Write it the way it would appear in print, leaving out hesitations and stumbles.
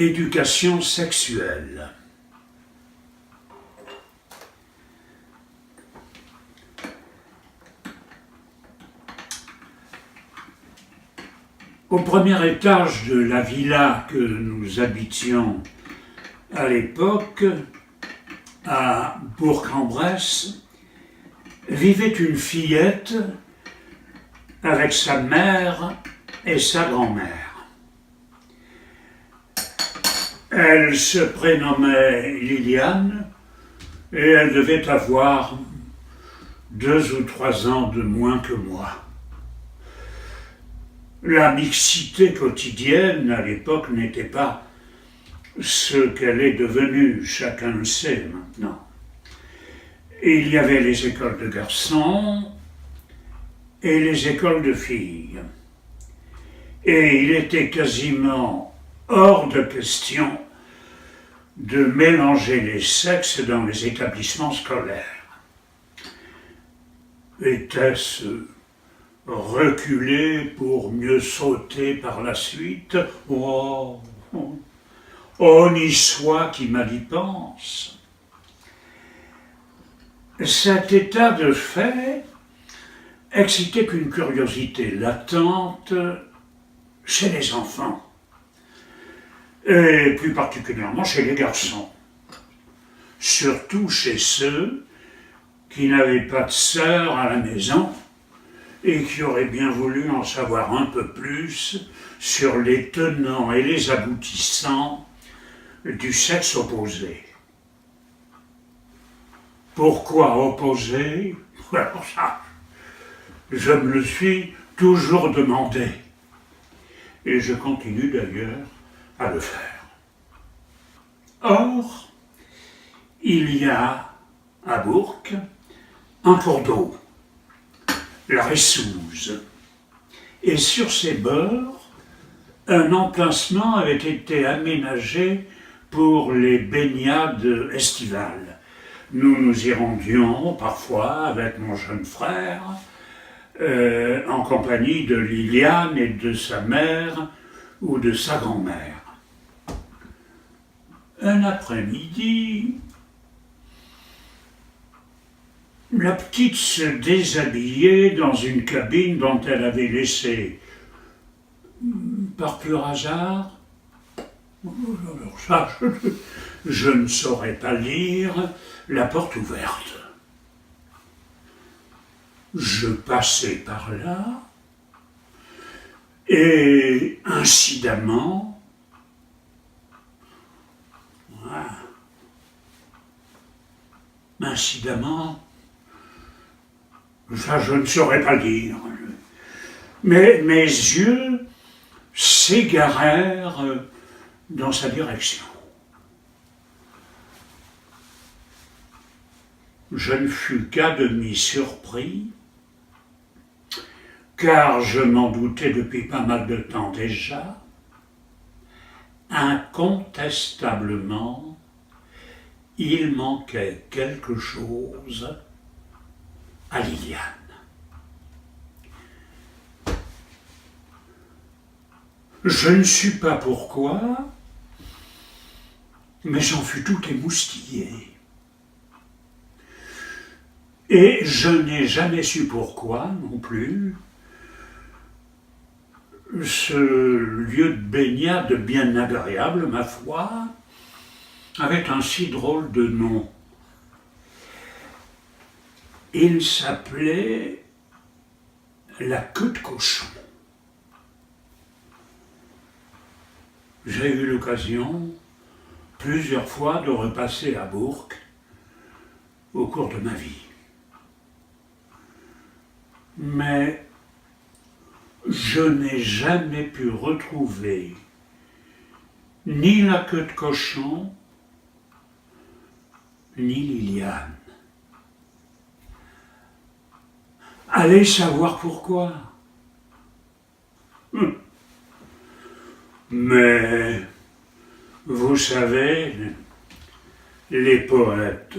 L'éducation sexuelle. Au premier étage de la villa que nous habitions à l'époque, à Bourg-en-Bresse, vivait une fillette avec sa mère et sa grand-mère. Elle se prénommait Liliane et elle devait avoir 2 ou 3 ans de moins que moi. La mixité quotidienne à l'époque n'était pas ce qu'elle est devenue, chacun le sait maintenant. Il y avait les écoles de garçons et les écoles de filles. Et il était quasiment hors de question de mélanger les sexes dans les établissements scolaires. Était-ce reculer pour mieux sauter par la suite? Oh, ni soit qui mal y pense. Cet état de fait excitait une curiosité latente chez les enfants, et plus particulièrement chez les garçons, surtout chez ceux qui n'avaient pas de sœur à la maison et qui auraient bien voulu en savoir un peu plus sur les tenants et les aboutissants du sexe opposé. Pourquoi opposé? Alors ça, je me le suis toujours demandé. Et je continue d'ailleurs à le faire. Or, il y a à Bourg un cours d'eau, la Ressouze, et sur ses bords, un emplacement avait été aménagé pour les baignades estivales. Nous nous y rendions parfois avec mon jeune frère, en compagnie de Liliane et de sa mère ou de sa grand-mère. Un après-midi, la petite se déshabillait dans une cabine dont elle avait laissé, par pur hasard, alors ça, je ne saurais pas lire, la porte ouverte. Je passais par là et incidemment, ça je ne saurais pas le dire, mais mes yeux s'égarèrent dans sa direction. Je ne fus qu'à demi surpris, car je m'en doutais depuis pas mal de temps déjà. Incontestablement, il manquait quelque chose à Liliane. Je ne sais pas pourquoi, mais j'en fus tout émoustillé. Et je n'ai jamais su pourquoi non plus. Ce lieu de baignade bien agréable, ma foi, avait un si drôle de nom. Il s'appelait la queue de cochon. J'ai eu l'occasion plusieurs fois de repasser à Bourg au cours de ma vie. Mais je n'ai jamais pu retrouver ni la queue de cochon, ni Liliane. Allez savoir pourquoi. Mais, vous savez, les poètes